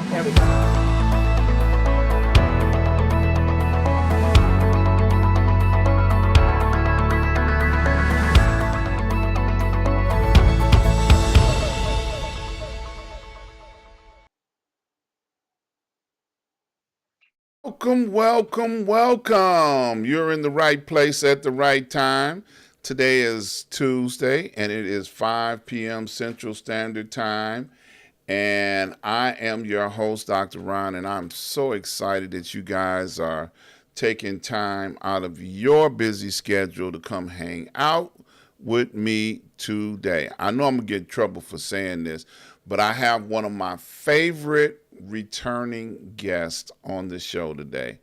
There we go. Welcome, welcome, welcome. You're in the right place at the right time. Today is Tuesday and it is 5 p.m. Central Standard Time. And I am your host, Dr. Ron, and I'm so excited that you guys are taking time out of your busy schedule to come hang out with me today. I know I'm going to get in trouble for saying this, but I have one of my favorite returning guests on the show today.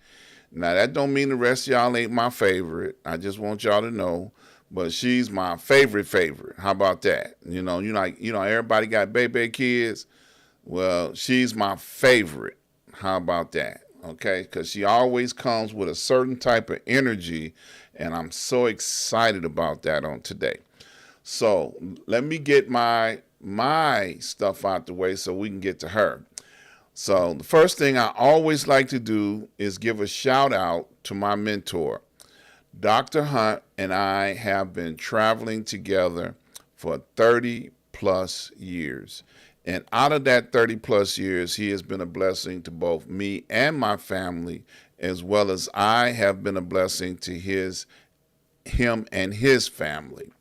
Now, that don't mean the rest of y'all ain't my favorite. I just want y'all to know. But she's my favorite. How about that? Everybody got baby kids. Well, she's my favorite. How about that? Okay, because she always comes with a certain type of energy, and I'm so excited about that on today. So let me get my stuff out the way so we can get to her. So the first thing I always like to do is give a shout out to my mentor. Dr. Hunt and I have been traveling together for 30 plus years. And out of that 30 plus years, he has been a blessing to both me and my family, as well as I have been a blessing to him and his family.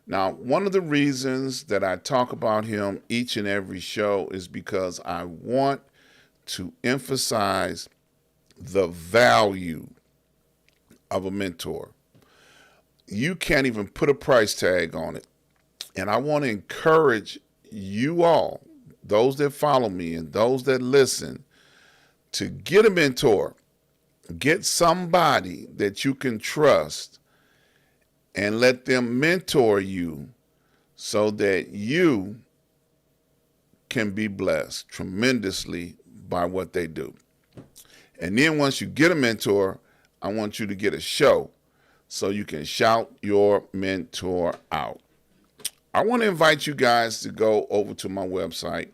Now, one of the reasons that I talk about him each and every show is because I want to emphasize the value of a mentor. You can't even put a price tag on it. And I want to encourage you all, those that follow me and those that listen, to get a mentor. Get somebody that you can trust and let them mentor you so that you can be blessed tremendously by what they do. And then once you get a mentor, I want you to get a show so you can shout your mentor out. I want to invite you guys to go over to my website,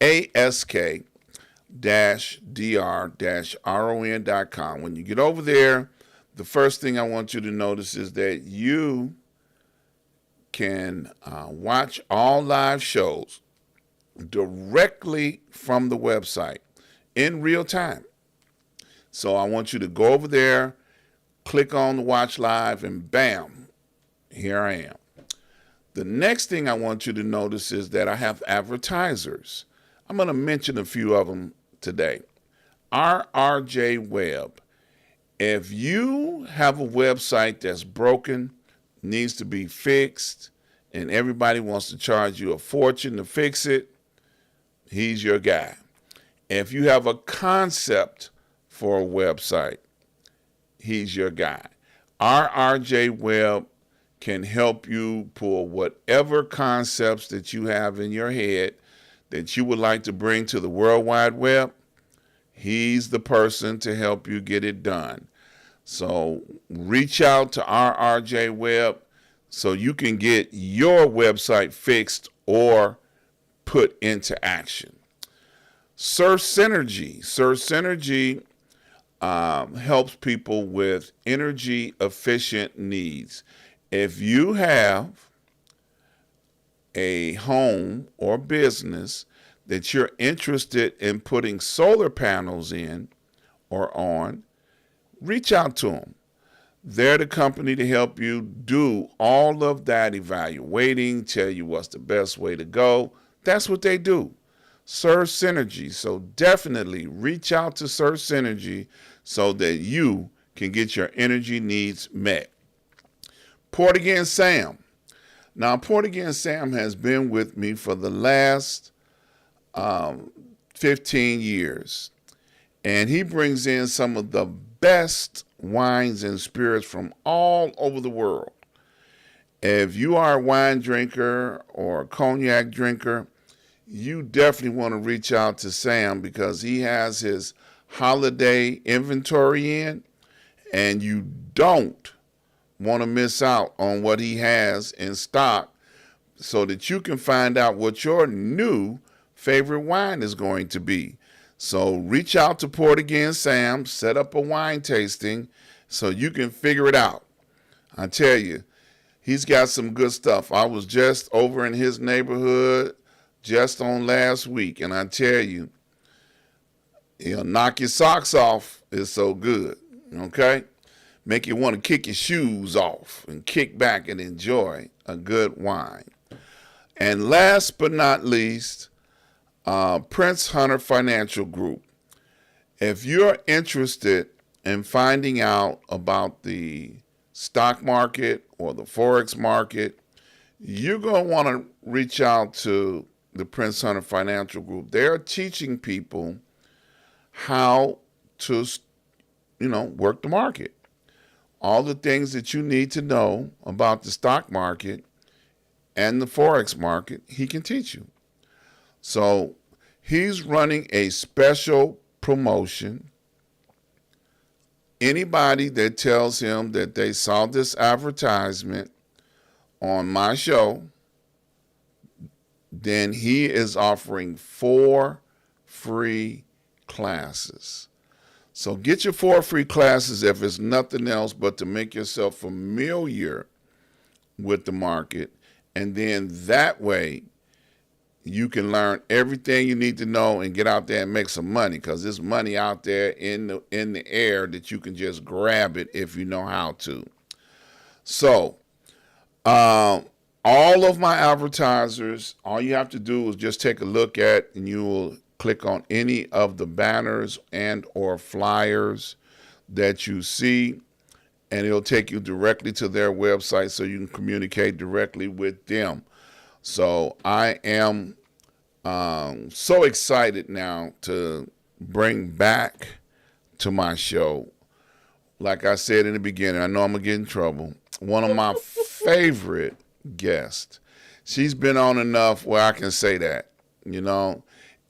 ask-dr-ron.com. When you get over there, the first thing I want you to notice is that you can watch all live shows directly from the website in real time. So I want you to go over there, click on the watch live, and bam, here I am. The next thing I want you to notice is that I have advertisers. I'm going to mention a few of them today. RRJ Web. If you have a website that's broken, needs to be fixed, and everybody wants to charge you a fortune to fix it, he's your guy. If you have a concept for a website, he's your guy. RRJ Web can help you pull whatever concepts that you have in your head that you would like to bring to the World Wide Web. He's the person to help you get it done. So reach out to RRJ Web so you can get your website fixed or put into action. Sir Synergy. Sir Synergy helps people with energy efficient needs. If you have a home or business that you're interested in putting solar panels in or on, reach out to them. They're the company to help you do all of that evaluating, tell you what's the best way to go. That's what they do. Sir Synergy. So definitely reach out to Sir Synergy so that you can get your energy needs met. Port Again Sam. Now, Port Again Sam has been with me for the last 15 years. And he brings in some of the best wines and spirits from all over the world. If you are a wine drinker or a cognac drinker, you definitely want to reach out to Sam because he has his holiday inventory in, and you don't want to miss out on what he has in stock so that you can find out what your new favorite wine is going to be. So reach out to Port Again Sam, set up a wine tasting so you can figure it out. I tell you, he's got some good stuff. I was just over in his neighborhood just on last week, and I tell you, he'll knock your socks off. It's so good. Okay? Make you want to kick your shoes off and kick back and enjoy a good wine. And last but not least, Prince Hunter Financial Group. If you're interested in finding out about the stock market or the Forex market, you're going to want to reach out to the Prince Hunter Financial Group. They're teaching people how to, work the market. All the things that you need to know about the stock market and the Forex market, he can teach you. So he's running a special promotion. Anybody that tells him that they saw this advertisement on my show, then he is offering 4 free classes. So get your 4 free classes if it's nothing else but to make yourself familiar with the market. And then that way you can learn everything you need to know and get out there and make some money, because there's money out there in the air that you can just grab it if you know how to. So all of my advertisers, all you have to do is just take a look at, and you will click on any of the banners and or flyers that you see, and it'll take you directly to their website so you can communicate directly with them. So I am so excited now to bring back to my show, like I said in the beginning, I know I'm going to get in trouble, one of my favorite guests. She's been on enough where I can say that,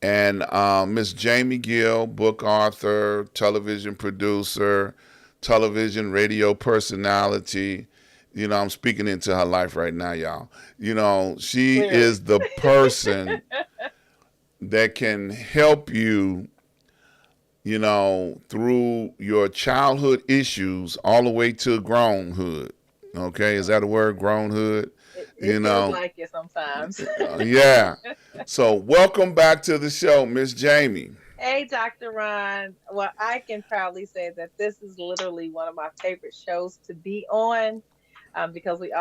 And Miss Jaime Gill, book author, television producer, television radio personality. I'm speaking into her life right now, y'all. She is the person that can help you, through your childhood issues all the way to grownhood. Okay, is that a word, grownhood? It feels like it sometimes. Yeah. So welcome back to the show, Miss Jaime. Hey, Dr. Ron. Well, I can proudly say that this is literally one of my favorite shows to be on, because we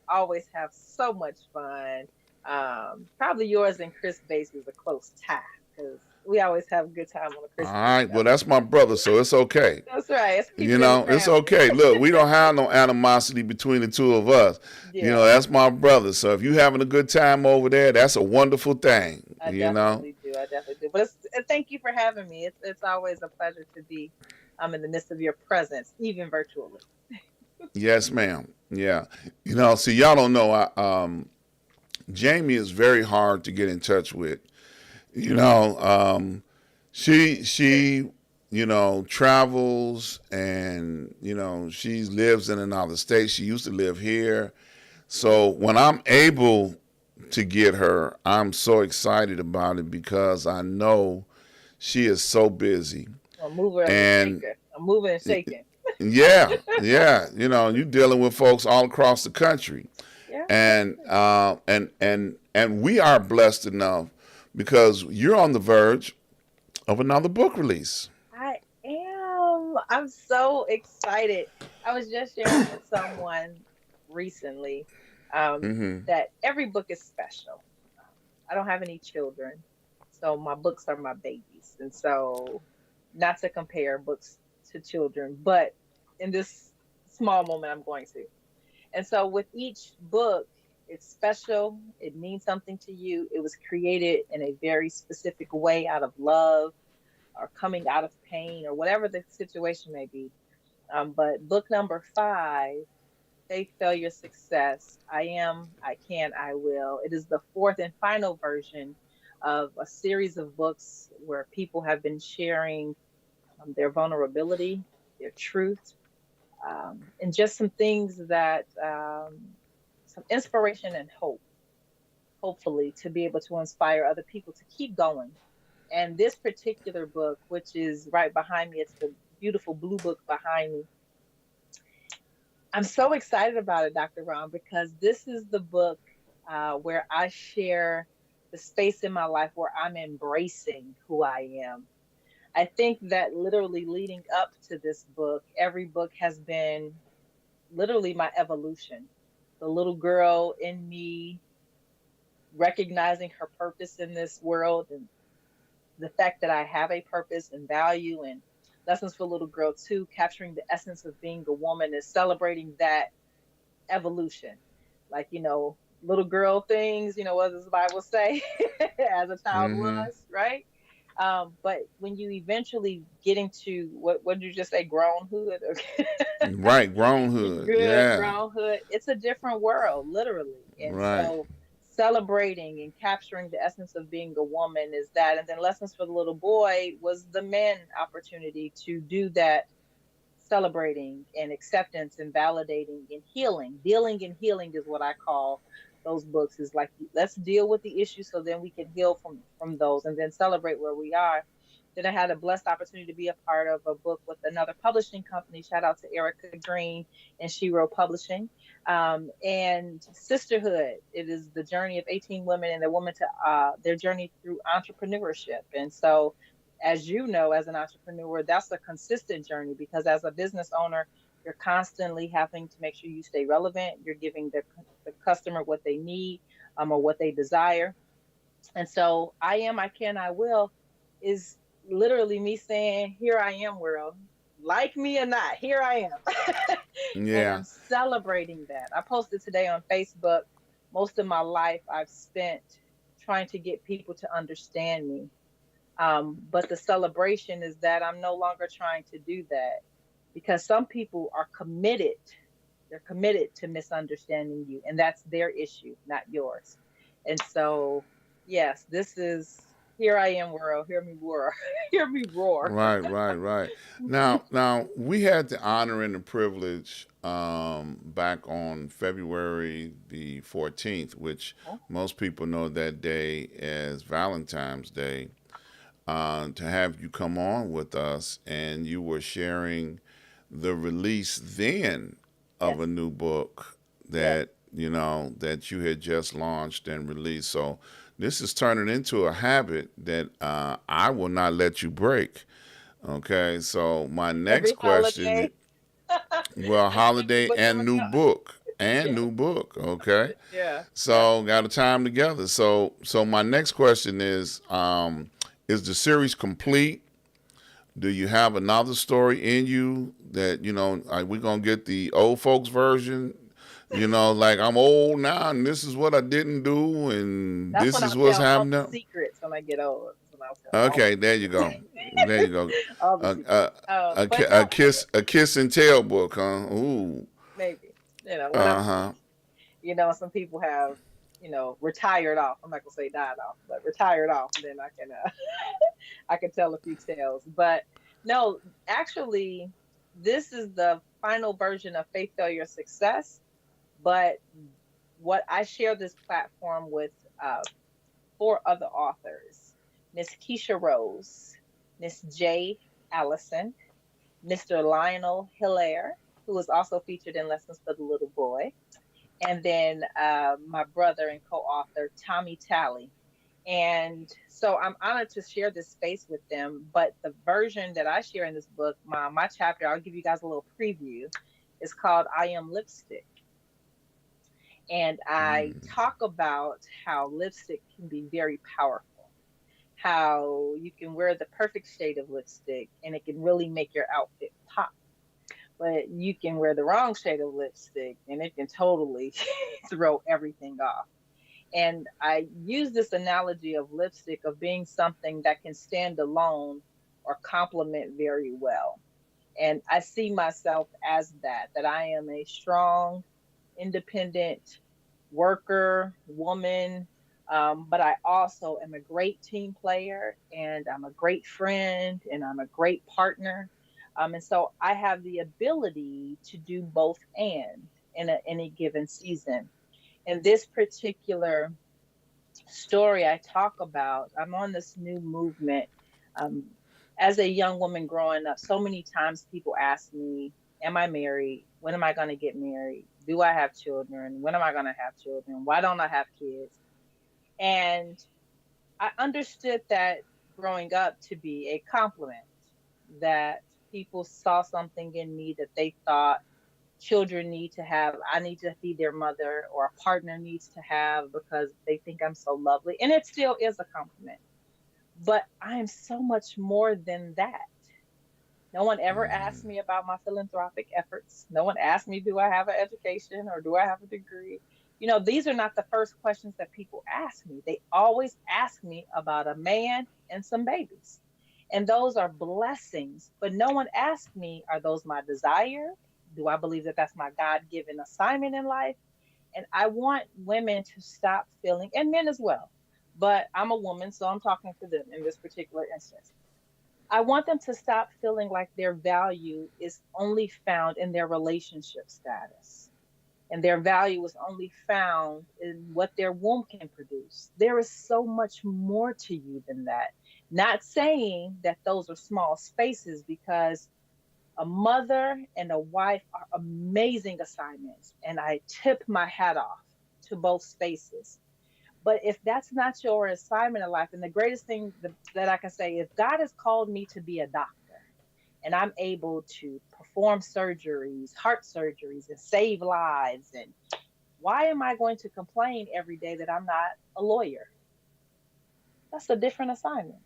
always have so much fun. Probably yours and Chris Bass is a close tie, because we always have a good time on the All Christmas right. Well, show. that's my brother, so it's okay. That's right. Let's keep it in the It's family. okay. Look, we don't have no animosity between the two of us. Yeah, That's my brother. So if you having a good time over there, that's a wonderful thing. I definitely do. I definitely do. But thank you for having me. It's always a pleasure to be in the midst of your presence, even virtually. Yes, ma'am. Yeah. See, y'all don't know. Jaime is very hard to get in touch with. You know, she travels, and she lives in another state. She used to live here. So when I'm able to get her, I'm so excited about it because I know she is so busy. A mover and a And shaker. A moving and shaking. yeah, yeah, you're dealing with folks all across the country. Yeah. And we are blessed enough because you're on the verge of another book release. I am. I'm so excited. I was just sharing with someone recently, Mm-hmm. that every book is special. I don't have any children, so my books are my babies. And so, not to compare books to children, but in this small moment, I'm going to. And so, with each book, it's special. It means something to you. It was created in a very specific way out of love or coming out of pain or whatever the situation may be. But book number 5, Faith, Failure, Success. I am, I can, I will. It is the fourth and final version of a series of books where people have been sharing their vulnerability, their truth, and just some things that, some inspiration and hope, hopefully, to be able to inspire other people to keep going And this particular book, which is right behind me, it's the beautiful blue book behind me. I'm so excited about it, Dr. Ron, because this is the book where I share the space in my life where I'm embracing who I am. I think that literally leading up to this book, every book has been literally my evolution. The little girl in me recognizing her purpose in this world, and the fact that I have a purpose and value, and Lessons for Little Girl 2, capturing the essence of being a woman, is celebrating that evolution. Like, little girl things, what does the Bible say? As a child Mm-hmm. was, right? But when you eventually get into what did you just say, grownhood? Right, grownhood. Good Yeah. groundhood, it's a different world, literally. And Right. so celebrating and capturing the essence of being a woman is that. And then Lessons for the Little Boy was the men opportunity to do that, celebrating and acceptance and validating and healing. Dealing and healing is what I call those books, is like, let's deal with the issue so then we can heal from those, and then celebrate where we are. Then I had a blessed opportunity to be a part of a book with another publishing company. Shout out to Erica Green and She Wrote Publishing. And Sisterhood. It is the journey of 18 women and their woman to their journey through entrepreneurship. And so, as you know, as an entrepreneur, that's a consistent journey, because as a business owner, you're constantly having to make sure you stay relevant. You're giving the customer what they need, or what they desire. And so, I am, I can, I will is literally me saying, here I am, world. Like me or not, here I am. And Yeah. I'm celebrating that. I posted today on Facebook. Most of my life I've spent trying to get people to understand me. But the celebration is that I'm no longer trying to do that, because some people are committed. They're committed to misunderstanding you, and that's their issue, not yours. And so, yes, this is, here I am, world. Hear me roar. Hear me roar. Right, right, right. Now we had the honor and the privilege back on February the 14th, which most people know that day as Valentine's Day, to have you come on with us, and you were sharing the release then of Yes, a new book yes. that that you had just launched and released. So this is turning into a habit that I will not let you break. Okay, so my next Every question, holiday, well, I keep the holiday book and coming new out. book and Yeah, new book. Okay, yeah, yeah. so got a time together. So my next question is the series complete? Do you have another story in you that we're gonna get the old folks version? Like I'm old now, and this is what I didn't do, and That's this when is I'll what's tell all the happening. secrets when I get old. That's when I'll tell all Okay, there you the go. There you go. all the A, secrets. But a no, kiss and tell book, huh? Ooh. maybe, when I'm Uh huh. 60. Some people have, retired off. I'm not gonna say died off, but retired off. Then I can I can tell a few tales. But no, actually, this is the final version of Faith, Failure, Success. But what I share this platform with uh, four other authors: Miss Keisha Rose, Miss J. Allison, Mr. Lionel Hilaire, who was also featured in Lessons for the Little Boy, and then my brother and co-author Tommy Talley. And so I'm honored to share this space with them. But the version that I share in this book, my chapter, I'll give you guys a little preview, is called I Am Lipstick. And I talk about how lipstick can be very powerful, how you can wear the perfect shade of lipstick and it can really make your outfit pop. But you can wear the wrong shade of lipstick and it can totally throw everything off. And I use this analogy of lipstick of being something that can stand alone or complement very well. And I see myself as that I am a strong, independent worker, woman, but I also am a great team player, and I'm a great friend, and I'm a great partner. And so I have the ability to do both and in any given season. In this particular story I talk about, I'm on this new movement. Um, as a young woman growing up, so many times people ask me, am I married? When am I going to get married? Do I have children? When am I going to have children? Why don't I have kids? And I understood that growing up to be a compliment, that people saw something in me that they thought children need to have. I need to be their mother, or a partner needs to have, because they think I'm so lovely. And it still is a compliment. But I am so much more than that. No one ever asked me about my philanthropic efforts. No one asked me, do I have an education or do I have a degree? These are not the first questions that people ask me. They always ask me about a man and some babies. And those are blessings. But no one asked me, are those my desire? Do I believe that that's my God given assignment in life? And I want women to stop feeling, and men as well, but I'm a woman, so I'm talking to them in this particular instance. I want them to stop feeling like their value is only found in their relationship status, and their value is only found in what their womb can produce. There is so much more to you than that. Not saying that those are small spaces, because a mother and a wife are amazing assignments, and I tip my hat off to both spaces. But if that's not your assignment in life, and the greatest thing that I can say is, God has called me to be a doctor, and I'm able to perform surgeries, heart surgeries, and save lives. And why am I going to complain every day that I'm not a lawyer? That's a different assignment.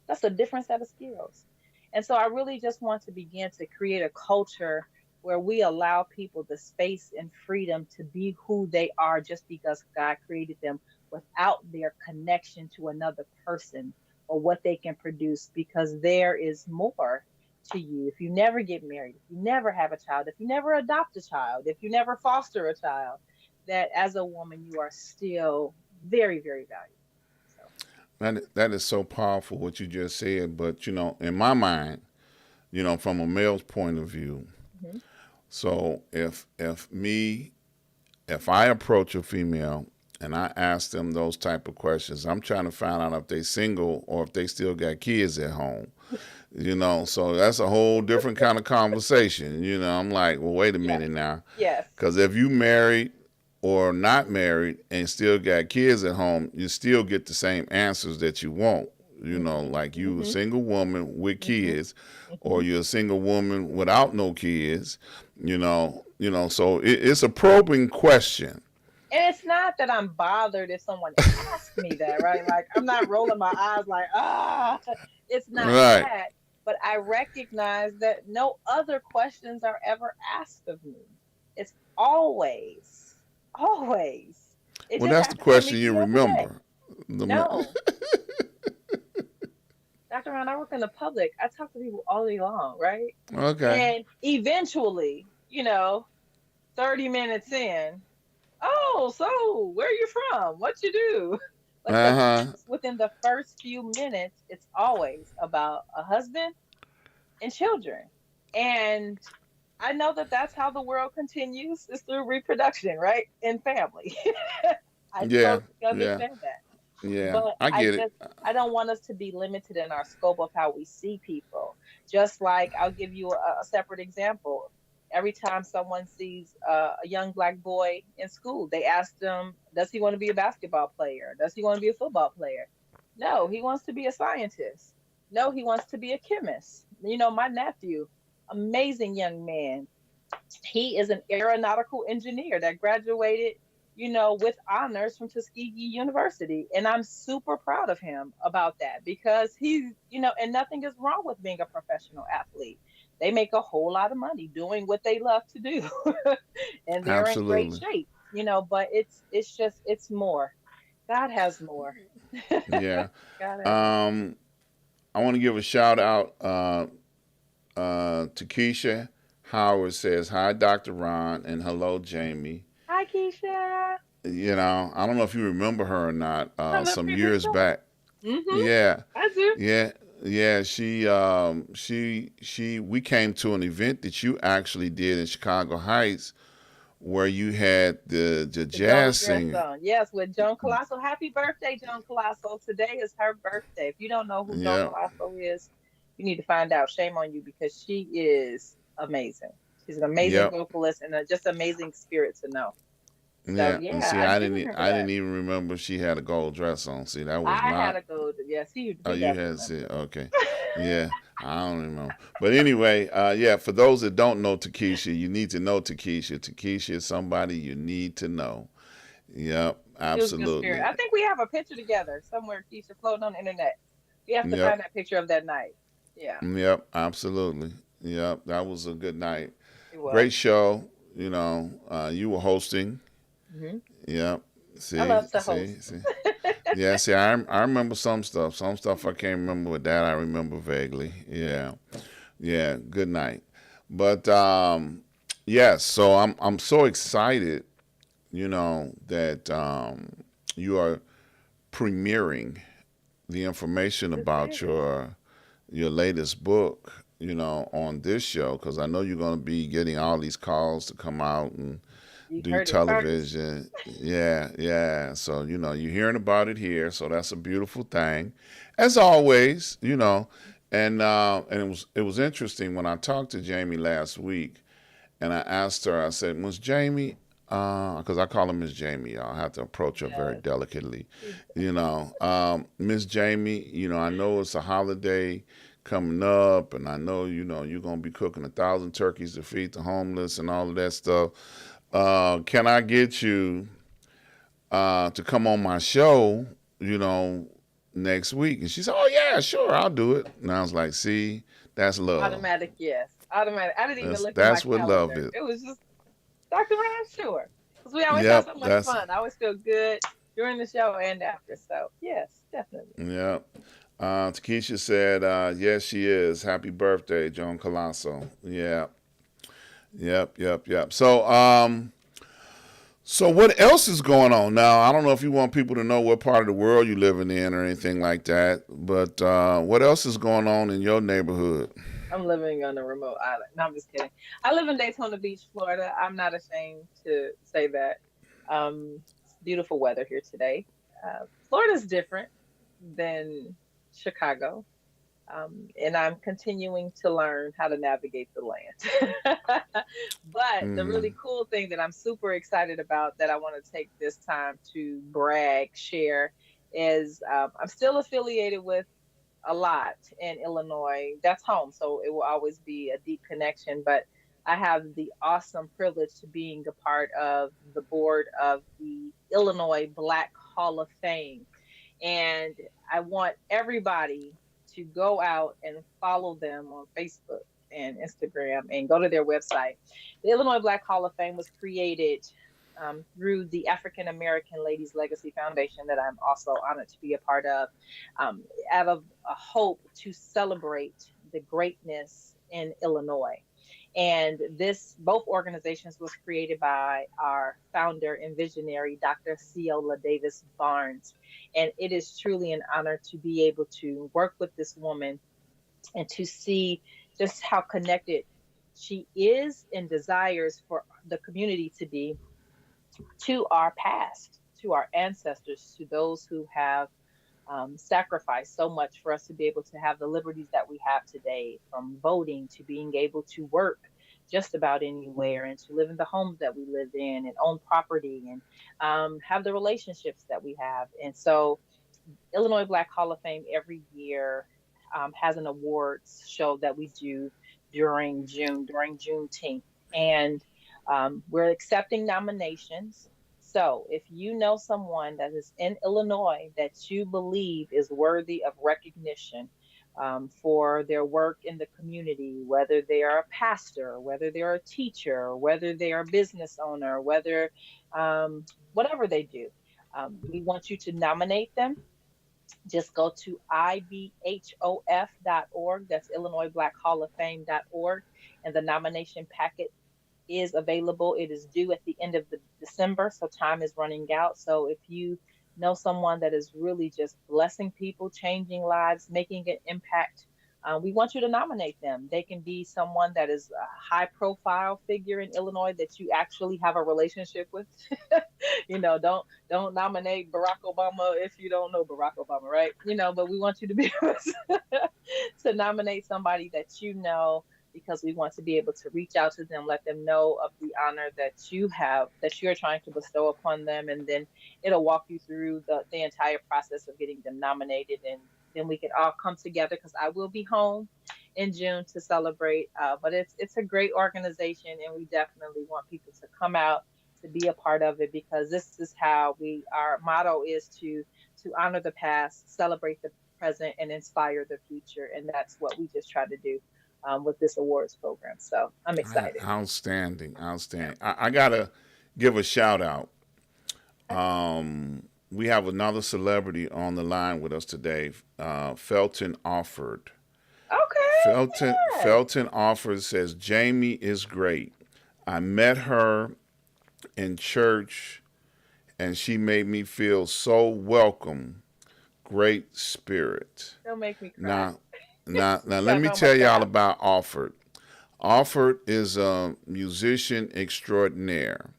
That's a different set of skills. And so I really just want to begin to create a culture where we allow people the space and freedom to be who they are, just because God created them, without their connection to another person or what they can produce, because there is more to you. If you never get married, if you never have a child, if you never adopt a child, if you never foster a child, that as a woman, you are still very, very valuable. So, That is so powerful what you just said. But in my mind, from a male's point of view, mhm. so if I approach a female and I ask them those type of questions, I'm trying to find out if they single or if they still got kids at home. So that's a whole different kind of conversation. I'm like, well, wait a Yes, minute now, yes. because if you married or not married and still got kids at home, you still get the same answers that you want. Like you a Hmm. single woman with Hmm. kids, or Hmm. you're a single woman without no kids. So it's a probing question. And it's not that I'm bothered if someone asks me that, right? Like, I'm not rolling my eyes like, ah, it's not Right. that. But I recognize that no other questions are ever asked of me. It's always, always. It Well, just that's the happens to question meet you you every day. remember. The, No, Dr. Ron, I work in the public. I talk to people all day long, right? okay. And eventually, 30 minutes in, oh, so where you from? What you do? But Uh huh. within the first few minutes, it's always about a husband and children. And I know that that's how the world continues, is through reproduction, right? And family. I Yeah. totally Yeah. understand that. Yeah. But I I get it. just, I don't want us to be limited in our scope of how we see people. Just like, I'll give you a separate example. Every time someone sees a young black boy in school, they ask them, does he want to be a basketball player? Does he want to be a football player? No, he wants to be a scientist. No, he wants to be a chemist. My nephew, amazing young man, he is an aeronautical engineer that graduated, with honors from Tuskegee University. And I'm super proud of him about that, because and nothing is wrong with being a professional athlete. They make a whole lot of money doing what they love to do. And they're in great Absolutely. shape, but it's more. God has more. Yeah. God has more. Um, I want to give a shout out to Keisha Howard says, hi, Dr. Ron, and hello, Jaime. Hi, Keisha. I don't know if you remember her or not, From the some previous years show. back. Mm-hmm. Yeah. I do. Yeah. Yeah, we came to an event that you actually did in Chicago Heights where you had the The girls jazz dress singer. on. Yes, with Joan Colasso. Happy birthday, Joan Colasso. Today is her birthday. If you don't know who Joan Yeah, Colasso is, you need to find out. Shame on you because she is amazing. She's an amazing yep, vocalist and a just amazing spirit to know. So yeah. And yeah, see, I do remember I that. didn't even remember she had a gold dress on. See, that was I had not. a gold. Yes, Oh, he you does had remember. see. Okay, yeah. I don't remember. But anyway, yeah. For those that don't know Takesha, you need to know Takesha. Takesha is somebody you need to know. Yep, She was a good spirit. absolutely. I think we have a picture together somewhere, Keisha, floating on the internet. We have to Yep, find that picture of that night. Yeah, yep, absolutely. Yep, that was a good night. it was. Great show. You were hosting. Hmm. Yep. I love to See, host. see. Yeah, see, I remember some stuff. Some stuff I can't remember, but that I remember vaguely. Yeah, yeah. Good night. But yes. So I'm so excited. That you are premiering the information Yes, about ma'am. your latest book. On this show because I know you're going to be getting all these calls to come out and You do heard it first. television. Yeah, yeah. So, you're hearing about it here. So that's a beautiful thing. As always, and it was interesting when I talked to Jamie last week and I asked her, I said, "Was Jamie, because I call her Miss Jamie, y'all. I have to approach her very Yes. delicately. Miss Jamie, I know it's a holiday coming up, and I know, you're going to be cooking 1,000 turkeys to feed the homeless and all of that stuff. Can I get you to come on my show, you know, next week?" And she said, "Oh, yeah, sure, I'll do it." And I was like, see, that's love. Automatic yes. Automatic. I didn't even That's, look at my that's what love calendar. is. It was just Dr. Ron, sure. Because we always have Yep, so much that's, fun. I always feel good during the show and after. So, yes, definitely. yep. Takesha said, yes, she is. Happy birthday, Joan Colasso. Yeah, yep, yep, yep. So what else is going on now? I don't know if you want people to know what part of the world you're living in or anything like that, but what else is going on in your neighborhood? I'm living on a remote island. No, I'm just kidding. I live in Daytona Beach, Florida. I'm not ashamed to say that. It's beautiful weather here today. Florida's different than Chicago. And I'm continuing to learn how to navigate the land. But the Mm-hmm. really cool thing that I'm super excited about that I want to take this time to brag, share, is I'm still affiliated with a lot in Illinois. That's home, so it will always be a deep connection. But I have the awesome privilege to being a part of the board of the Illinois Black Hall of Fame. And I want everybody to go out and follow them on Facebook and Instagram and go to their website. The Illinois Black Hall of Fame was created through the African American Ladies Legacy Foundation, that I'm also honored to be a part of, um, out of a hope to celebrate the greatness in Illinois. And this, both organizations was created by our founder and visionary, Dr. Ciola Davis Barnes. And it is truly an honor to be able to work with this woman and to see just how connected she is and desires for the community to be to our past, to our ancestors, to those who have sacrificed so much for us to be able to have the liberties that we have today, from voting to being able to work just about anywhere and to live in the homes that we live in and own property and have the relationships that we have. And so, Illinois Black Hall of Fame every year has an awards show that we do during Juneteenth. And we're accepting nominations. So if you know someone that is in Illinois that you believe is worthy of recognition for their work in the community, whether they are a pastor, whether they're a teacher, whether they are a business owner, whether whatever they do, we want you to nominate them. Just go to ibhof.org. That's Illinois Black Hall of Fame.org. And the nomination packet is available. It is due at the end of the December, so time is running out. So if you know someone that is really just blessing people, changing lives, making an impact We want you to nominate them. They can be someone that is a high profile figure in Illinois that you actually have a relationship with. Don't nominate Barack Obama if you don't know Barack Obama, right? But we want you to be able to nominate somebody that you know, because we want to be able to reach out to them, let them know of the honor that you have, that you're trying to bestow upon them, and then it'll walk you through the entire process of getting them nominated, and then we can all come together because I will be home in June to celebrate. But it's a great organization, and we definitely want people to come out to be a part of it, because this is how our motto is to honor the past, celebrate the present, and inspire the future, and that's what we just try to do with this awards program. So I'm excited. Outstanding, Yeah. outstanding. I gotta give a shout out. Okay. We have another celebrity on the line with us today, Felton Offord. Okay. Felton Yes. Felton Offord says Jamie is great. I met her in church, and she made me feel so welcome. Great spirit. Don't make me cry. Now, now, let Y'all me know I'm a tell y'all child. about Offord. Offord is a musician extraordinaire.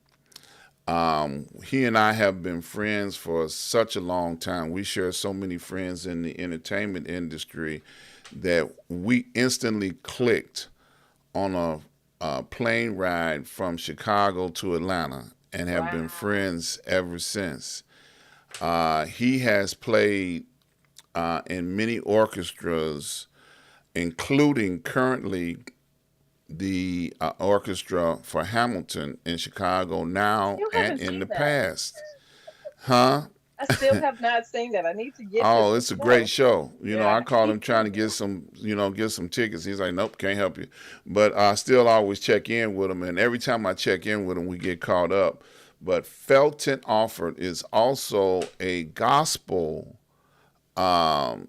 He and I have been friends for such a long time. We share so many friends in the entertainment industry that we instantly clicked on a plane ride from Chicago to Atlanta and have been Wow. friends ever since. He has played in many orchestras, including currently the orchestra for Hamilton in Chicago I now still and haven't in the seen that. past. Huh? I still have not seen that. I need to get to Oh, the it's a great show. show. Yeah, I I called keep him trying to thinking. get some tickets. He's like, nope, can't help you. But I still always check in with him, and every time I check in with him, we get caught up. But Felton Offord is also a gospel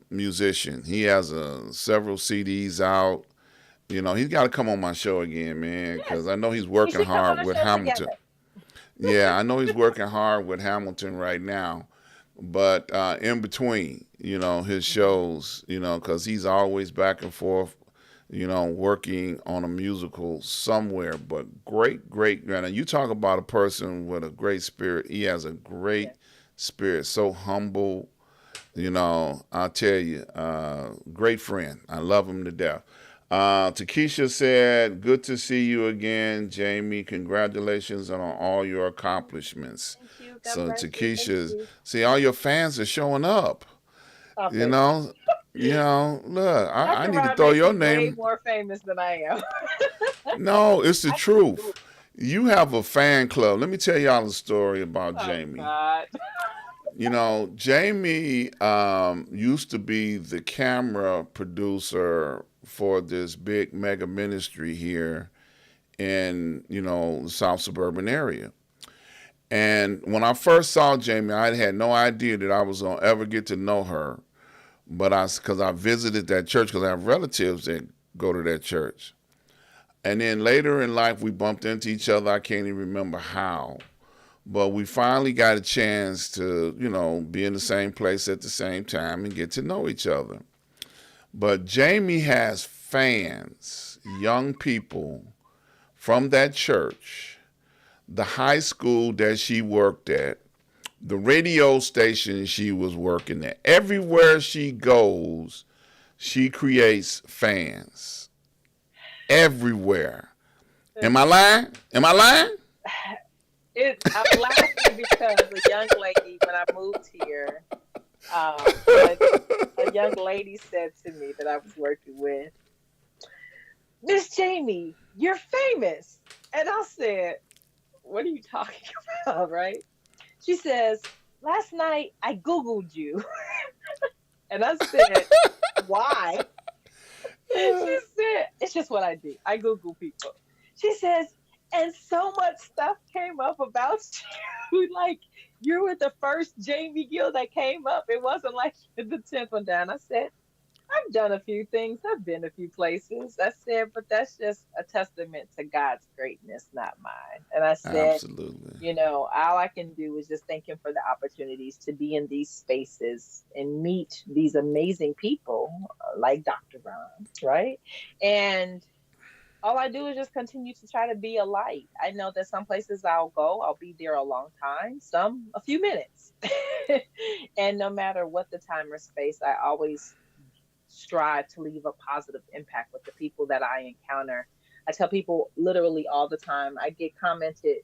musician. He has several CDs out. He's got to come on my show again, man, because Yes, I know he's we working should come on hard a with show Hamilton. together. Yeah, I know he's working hard with Hamilton right now, but in between, his Hmm. shows, because he's always back and forth, working on a musical somewhere. But great, great, man. And you talk about a person with a great spirit. He has a great Yes. spirit, so humble. I'll tell you, great friend. I love him to death. Takesha said, good to see you again, Jamie. Congratulations on all your accomplishments. Thank you. God So, bless you. Thank Takesha, you. see, all your fans are showing up. Stop You it. know, look, I Dr. need to Ron throw makes your me way name. more famous than I am. No, it's the I keep truth. You have a fan club. Let me tell y'all a story about oh Jamie. God. Jamie used to be the camera producer for this big mega ministry here in, the South Suburban area. And when I first saw Jamie, I had no idea that I was going to ever get to know her. But because I visited that church, because I have relatives that go to that church. And then later in life, we bumped into each other. I can't even remember how. But we finally got a chance to, be in the same place at the same time and get to know each other. But Jamie has fans, young people from that church, the high school that she worked at, the radio station she was working at. Everywhere she goes, she creates fans. Everywhere. Am I lying? Am I lying? I'm laughing because a young lady, when I moved here, a young lady said to me that I was working with, Miss Jamie, you're famous. And I said, what are you talking about, right? She says, last night I Googled you. And I said, why? She said, it's just what I do. I Google people. She says, and so much stuff came up about you. Like, you were the first Jamie Gill that came up. It wasn't like the 10th one down. I said, I've done a few things. I've been a few places. I said, but that's just a testament to God's greatness, not mine. And I said, Absolutely. all I can do is just thank him for the opportunities to be in these spaces and meet these amazing people like Dr. Ron, right? And all I do is just continue to try to be a light. I know that some places I'll go, I'll be there a long time, some a few minutes. And no matter what the time or space, I always strive to leave a positive impact with the people that I encounter. I tell people literally all the time, I get commented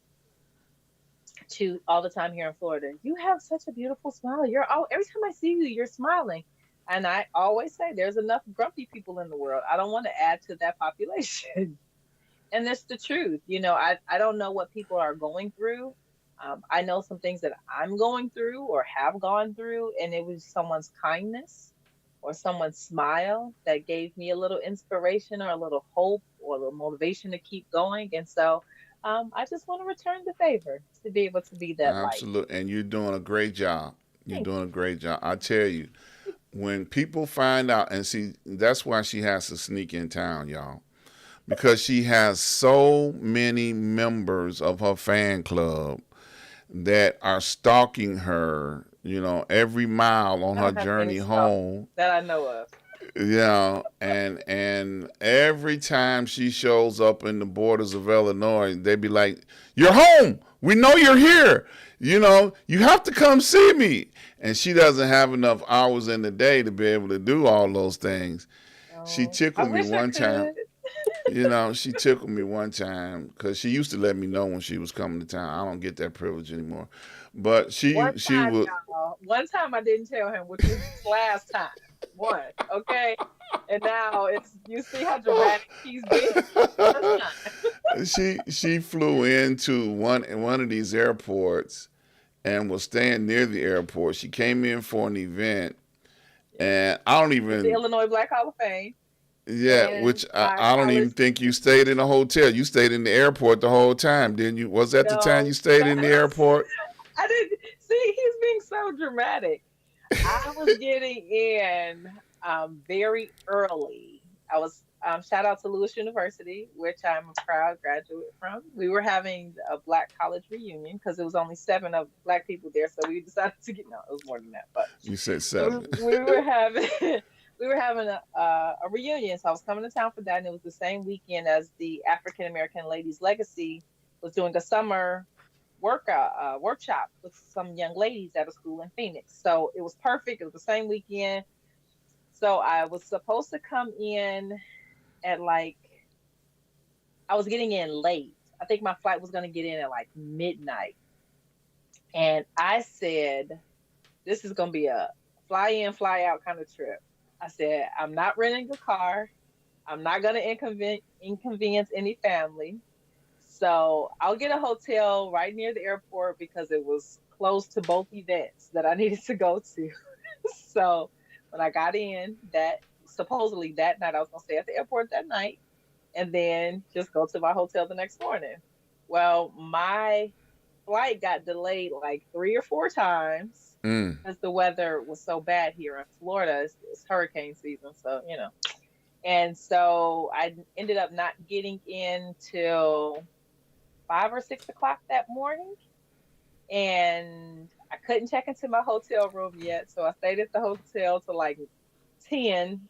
to all the time here in Florida, you have such a beautiful smile. You're all every time I see you, you're smiling. And I always say there's enough grumpy people in the world. I don't want to add to that population. And that's the truth. I don't know what people are going through. I know some things that I'm going through or have gone through, and it was someone's kindness or someone's smile that gave me a little inspiration or a little hope or a little motivation to keep going. And so I just want to return the favor to be able to be that light. Absolutely. And you're doing a great job. You're Thank doing a you. great job. I tell you, when people find out, and see, that's why she has to sneak in town, y'all, because she has so many members of her fan club that are stalking her, every mile on I her don't have any journey stalkers home. that I know of. And every time she shows up in the borders of Illinois, they be like, "You're home. We know you're here. You have to come see me." And she doesn't have enough hours in the day to be able to do all those things. She Oh, I tickled me wish I one time. could. She tickled me one time because she used to let me know when she was coming to town. I don't get that privilege anymore, but One she time, would. y'all. One time I didn't tell him, which was last time. One, okay? And now you see how dramatic he's being this time. She flew into one of these airports and was staying near the airport. She came in for an event, Yes. and I don't At the even. Illinois Black Hall of Fame Yeah, and which I, my I don't even college. think you stayed in a hotel. You stayed in the airport the whole time, didn't you? Was that the time you No, stayed in the airport? I didn't see. He's being so dramatic. I was getting in very early. I was shout out to Lewis University, which I'm a proud graduate from. We were having a Black college reunion because it was only seven of Black people there, so we decided to get no, it was more than that, but You said so seven. we were having we were having a reunion. So I was coming to town for that, and it was the same weekend as the African American Ladies Legacy was doing a summer workshop with some young ladies at a school in Phoenix. So it was perfect. It was the same weekend. So I was supposed to come in at like I was getting in late. I think my flight was going to get in at like midnight. And I said, this is going to be a fly in, fly out kind of trip. I said, I'm not renting a car. I'm not going to inconvenience any family. So I'll get a hotel right near the airport because it was close to both events that I needed to go to. So when I got in, that supposedly that night I was gonna stay at the airport that night and then just go to my hotel the next morning. Well, my flight got delayed like 3 or 4 times Mm. because the weather was so bad here in Florida. It's hurricane season, so And so I ended up not getting in till 5 or 6 o'clock that morning, and I couldn't check into my hotel room yet, so I stayed at the hotel till like 10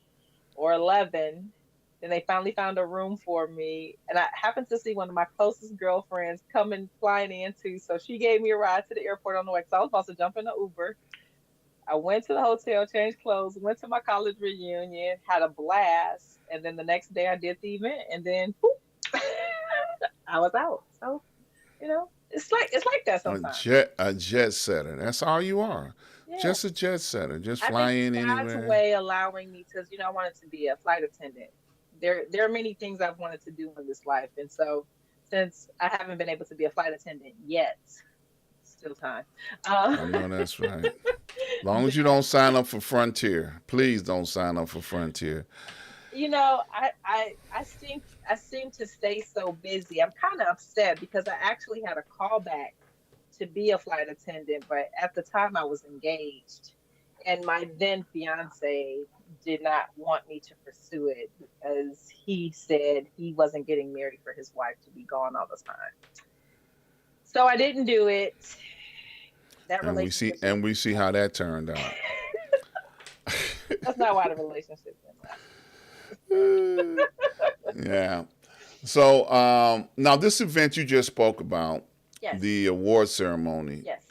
or 11. Then they finally found a room for me, and I happened to see one of my closest girlfriends coming flying in too, so she gave me a ride to the airport on the way. Because I was about to jump in the Uber. I went to the hotel, changed clothes, went to my college reunion, had a blast, and then the next day I did the event, and then poof, I was out. So it's like that sometimes. A jet setter. That's all you are. Yeah. Just a jet setter. Just I think fly it's in God's anywhere. way allowing me to, I wanted to be a flight attendant. There are many things I've wanted to do in this life, and so since I haven't been able to be a flight attendant yet, still time. Uh, I know that's right. Long as you that don't sign up for Frontier, please don't sign up for Frontier. I seem to stay so busy. I'm kind of upset because I actually had a callback to be a flight attendant, but at the time I was engaged, and my then fiance did not want me to pursue it because he said he wasn't getting married for his wife to be gone all the time. So I didn't do it. That relationship and didn't we see how last. that turned out. That's not why the relationship didn't last. Just saying. Yeah. So now this event you just spoke about, Yes, the award ceremony, yes,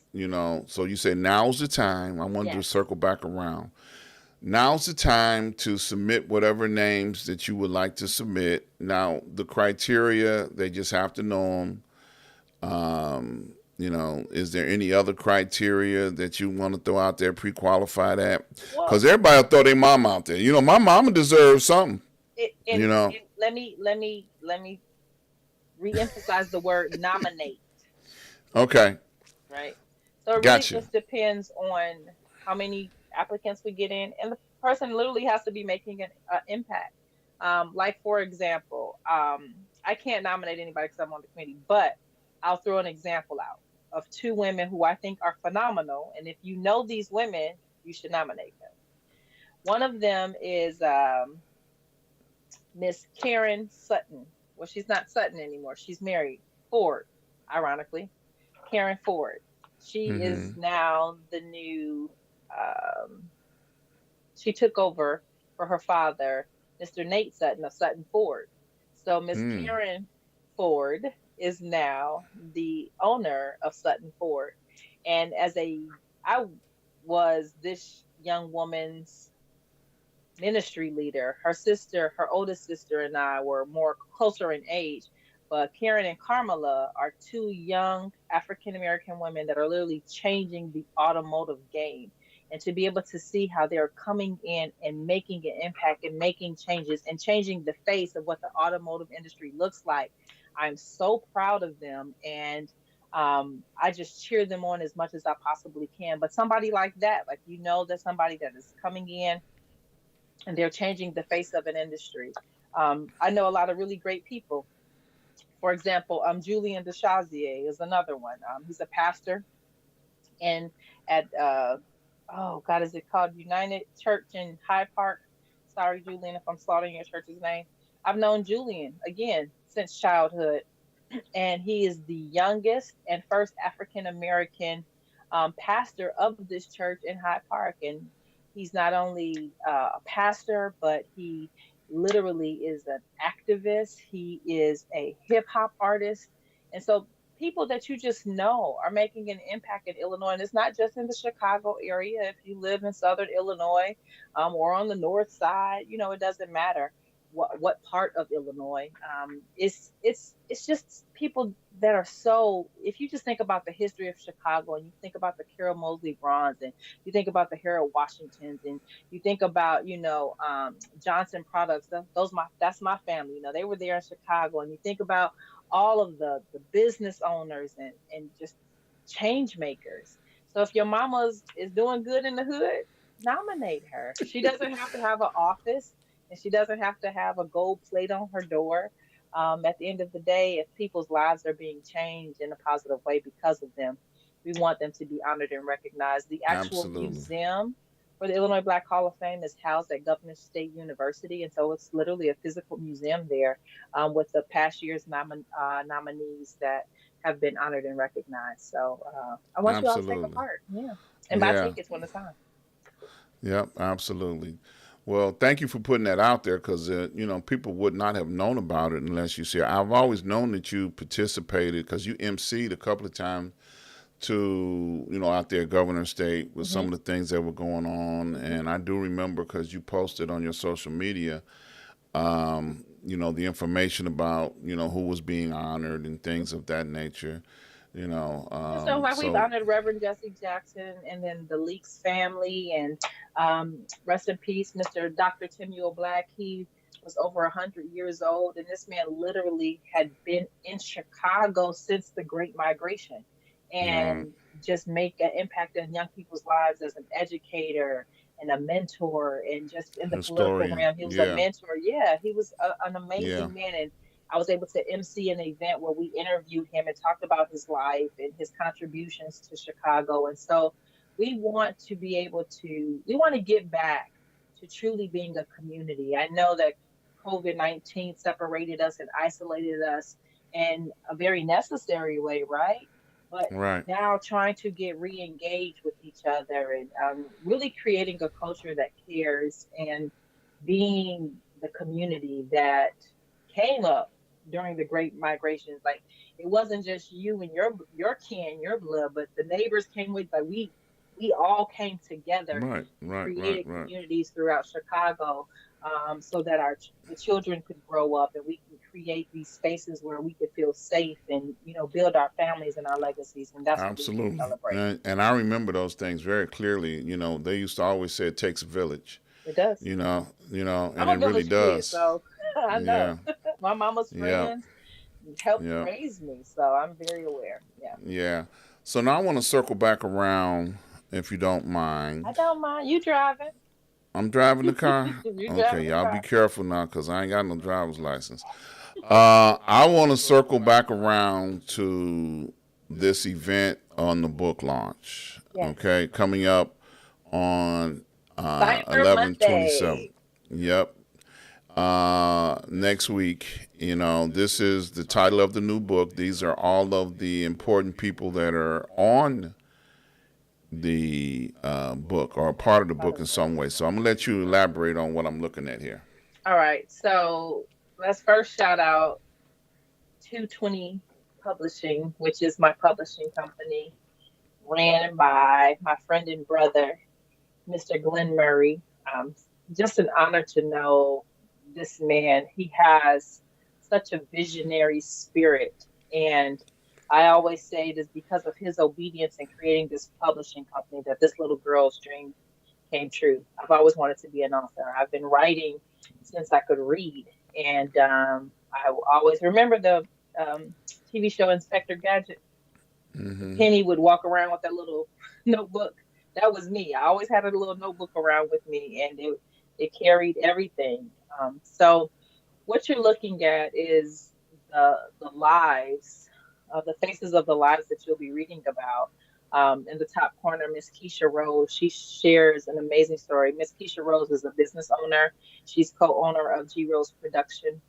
so you say now's the time. I wanted to yes. circle back around. Now's the time to submit whatever names that you would like to submit. Now, the criteria, they just have to know them. Is there any other criteria that you want to throw out there, pre-qualified at? Well, Because everybody will throw their mom out there. My mama deserves something. it, You and know. and let me reemphasize the word nominate, Okay, right? So it really gotcha. just depends on how many applicants we get in, and the person literally has to be making an impact. Like for example, I can't nominate anybody because I'm on the committee, but I'll throw an example out of two women who I think are phenomenal, and if you know these women, you should nominate them. One of them is Miss Karen Sutton. Well, she's not Sutton anymore. She's married. Ford, ironically. Karen Ford. She is Mm-hmm. now the new, um, she took over for her father, Mr. Nate Sutton of Sutton Ford. So Miss Mm. Karen Ford is now the owner of Sutton Ford. And I was this young woman's ministry leader. Her sister, her oldest sister, and I were more closer in age. But Karen and Carmela are two young African American women that are literally changing the automotive game. And to be able to see how they're coming in and making an impact and making changes and changing the face of what the automotive industry looks like, I'm so proud of them. And I just cheer them on as much as I possibly can. But somebody like that, like that's somebody that is coming in and they're changing the face of an industry. I know a lot of really great people. For example, Julian DeShazier is another one. He's a pastor in at oh God, is it called United Church in Hyde Park? Sorry, Julian, if I'm slaughtering your church's name. I've known Julian again since childhood, and he is the youngest and first African American pastor of this church in Hyde Park. And he's not only a pastor, but he literally is an activist. He is a hip hop artist. And so people that you just know are making an impact in Illinois. And it's not just in the Chicago area. If you live in Southern Illinois or on the North Side, it doesn't matter what part of Illinois. It's just people that are so. If you just think about the history of Chicago, and you think about the Carol Mosley Bronze, and you think about the Harold Washingtons, and you think about Johnson Products. That's my family. They were there in Chicago, and you think about all of the business owners and just change makers. So if your mama is doing good in the hood, nominate her. She doesn't have to have an office, and she doesn't have to have a gold plate on her door. At the end of the day, if people's lives are being changed in a positive way because of them, we want them to be honored and recognized. The actual Absolutely. museum for the Illinois Black Hall of Fame is housed at Governor State University, and so it's literally a physical museum there with the past year's nominees that have been honored and recognized. So I want you all to take a Absolutely. part, yeah, and buy Yeah. tickets when it's time. Yep. Absolutely. Well, thank you for putting that out there because people would not have known about it unless you see. I've always known that you participated because you emceed a couple of times to out there Governor State with some Hmm. of the things that were going on, Hmm. and I do remember because you posted on your social media, the information about who was being honored and things of that nature. Yeah, so like we've So honored Reverend Jesse Jackson and then the Leaks family and rest in peace, Mr. Dr. Timuel Black. He was over 100 years old, and this man literally had been in Chicago since the Great Migration, right, and just make an impact in young people's lives as an educator and a mentor, and just in the political historian. realm, he was a Yeah, mentor. Yeah, he was an yeah, amazing man, and I was able to MC an event where we interviewed him and talked about his life and his contributions to Chicago. And so we want to be able to, we want to give back to truly being a community. I know that COVID-19 separated us and isolated us in a very necessary way, right? But Right. now trying to get re-engaged with each other and really creating a culture that cares and being the community that came up during the great migrations. Like it wasn't just you and your kin, your blood, but the neighbors came with. Like we all came together Right. and Right. Right. created Right. communities throughout Chicago, so that the children could grow up and we can create these spaces where we could feel safe and build our families and our legacies. And that's what we can Absolutely. celebrate. And I remember those things very clearly. They used to always say it takes a village. It does. I'm And it a really village kid, does. so I know. Yeah. My mama's Yeah. friends helped Yeah. raise me, so I'm very aware. Yeah. Yeah. So now I want to circle back around, if you don't I mind. don't mind you driving. I'm driving the car. You Okay, driving the y'all be car. careful now, cause I ain't got no driver's license. I want to circle back around to this event on the book launch. Yes. Okay, coming up on Cyber 11/27. Monday. Yep. Next week. This is the title of the new book. These are all of the important people that are on the book or a part of the Part book of in the book. some way. So I'm gonna let you elaborate on what I'm looking at here. All right. So let's first shout out 220 Publishing, which is my publishing company, ran by my friend and brother, Mr. Glenn Murray. Just an honor to know this man. He has such a visionary spirit. And I always say it is because of his obedience in creating this publishing company that this little girl's dream came true. I've always wanted to be an author. I've been writing since I could read. And I will always remember the um, TV show Inspector Gadget. Mm-hmm. Penny would walk around with that little notebook. That was me. I always had a little notebook around with me, and it carried everything. So what you're looking at is the lives, the faces of the lives that you'll be reading about. In the top corner, Miss Keisha Rose, she shares an amazing story. Miss Keisha Rose is a business owner. She's co-owner of G Rose Production.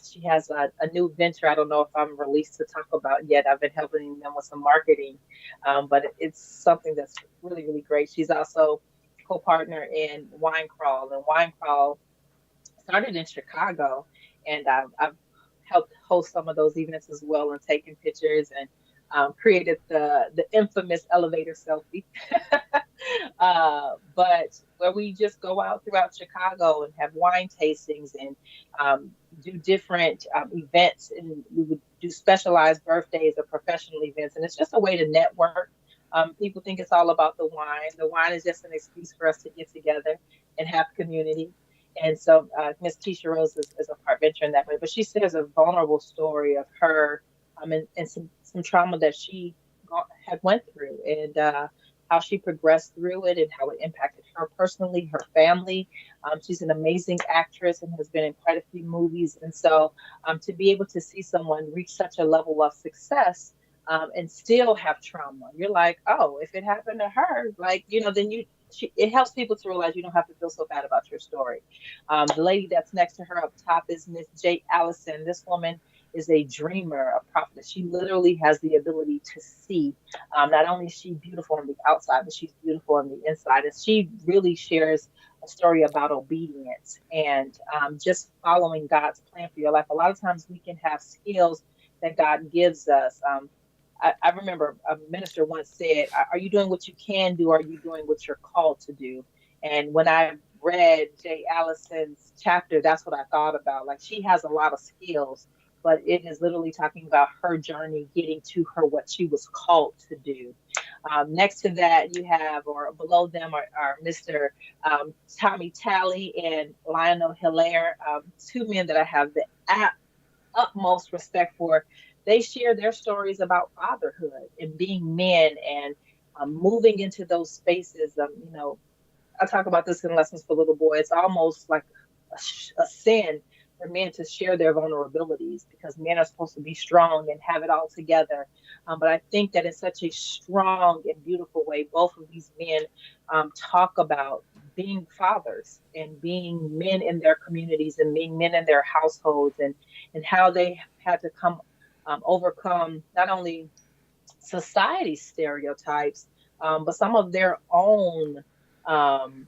She has a new venture. I don't know if I'm released to talk about yet. I've been helping them with some marketing, but it's something that's really, really great. She's also co-partner in Wine Crawl, and Wine Crawl started in Chicago, and I've helped host some of those events as well and taken pictures and created the infamous elevator selfie. But where we just go out throughout Chicago and have wine tastings and do different events, and we would do specialized birthdays or professional events, and it's just a way to network. People think it's all about the wine. The wine is just an excuse for us to get together and have community. And so Miss Keisha Rose is a part venture in that way. But she shares a vulnerable story of her and some trauma that she had went through and how she progressed through it and how it impacted her personally, her family. She's an amazing actress and has been in quite a few movies. And so to be able to see someone reach such a level of success and still have trauma, you're like, oh, if it happened to her, like, then it helps people to realize you don't have to feel so bad about your story. The lady that's next to her up top is Miss J. Allison. This woman is a dreamer, a prophet. She literally has the ability to see. Not only is she beautiful on the outside, but she's beautiful on the inside. And she really shares a story about obedience and just following God's plan for your life. A lot of times we can have skills that God gives us. I remember a minister once said, "Are you doing what you can do? Or are you doing what you're called to do?" And when I read Jay Allison's chapter, that's what I thought about. Like she has a lot of skills, but it is literally talking about her journey getting to her what she was called to do. Next to that, you have, or below them, are Mr. Tommy Talley and Lionel Hilaire, two men that I have the utmost respect for. They share their stories about fatherhood and being men and moving into those spaces. I talk about this in Lessons for Little Boy. It's almost like a sin for men to share their vulnerabilities because men are supposed to be strong and have it all together. But I think that in such a strong and beautiful way, both of these men talk about being fathers and being men in their communities and being men in their households, and how they had to come overcome not only society stereotypes, but some of their own um,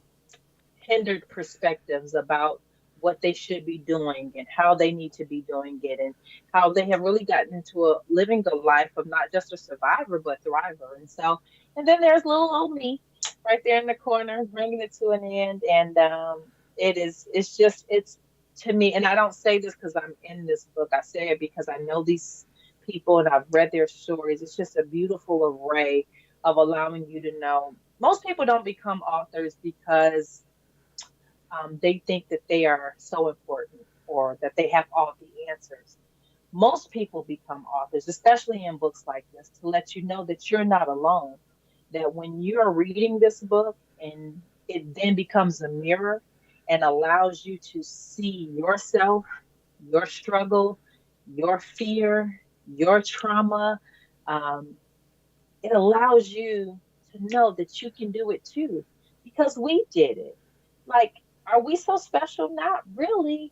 hindered perspectives about what they should be doing and how they need to be doing it, and how they have really gotten into a living the life of not just a survivor but thriver. And so, and then there's little old me right there in the corner bringing it to an end. And it's just, it's, to me, and I don't say this because I'm in this book, I say it because I know these people and I've read their stories. It's just a beautiful array of allowing you to know most people don't become authors because they think that they are so important or that they have all the answers. Most people become authors, especially in books like this, to let you know that you're not alone. That when you're reading this book and it then becomes a mirror and allows you to see yourself, your struggle, your fear, your trauma, um, it allows you to know that you can do it too because we did it. Like, are we so special? Not really,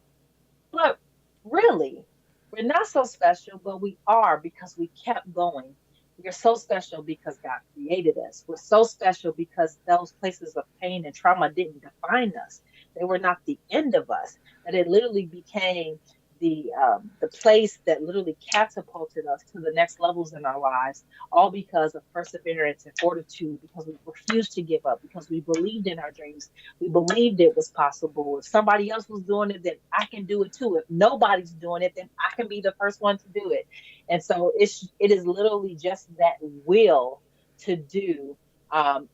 but really, we're not so special, but we are because we kept going. We're so special because God created us. We're so special because those places of pain and trauma didn't define us. They were not the end of us. That it literally became the place that literally catapulted us to the next levels in our lives, all because of perseverance and fortitude, because we refused to give up, because we believed in our dreams, we believed it was possible. If somebody else was doing it, then I can do it too. If nobody's doing it, then I can be the first one to do it. And so it is literally just that will to do,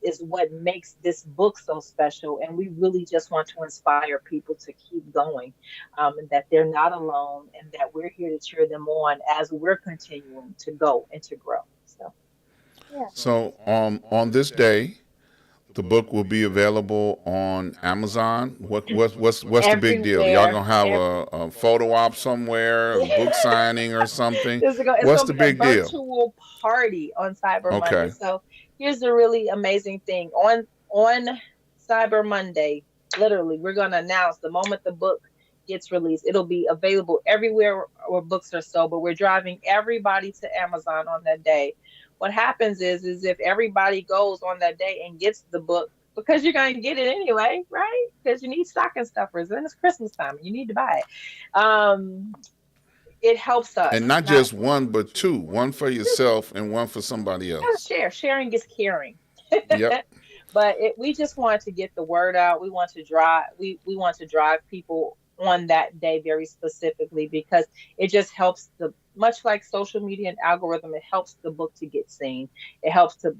is what makes this book so special. And we really just want to inspire people to keep going, and that they're not alone, and that we're here to cheer them on as we're continuing to go and to grow. So, yeah. So on this day, the book will be available on Amazon. What's the big deal? Y'all Everywhere. gonna have a photo op somewhere, a book signing or something? It's What's going the to be a big deal? virtual party on Cyber Monday. Okay. So here's the really amazing thing. On Cyber Monday, literally, we're going to announce the moment the book gets released. It'll be available everywhere where books are sold, but we're driving everybody to Amazon on that day. What happens is if everybody goes on that day and gets the book, because you're going to get it anyway, right? Because you need stocking stuffers and it's Christmas time and you need to buy it. It helps And us not not just one, but two. One for just yourself and one for somebody else. share. Sharing is caring. Yep. But we just want to get the word out. We want to drive. We want to drive people on that day very specifically because it just helps the, much like social media and algorithm. It helps the book to get seen. It helps the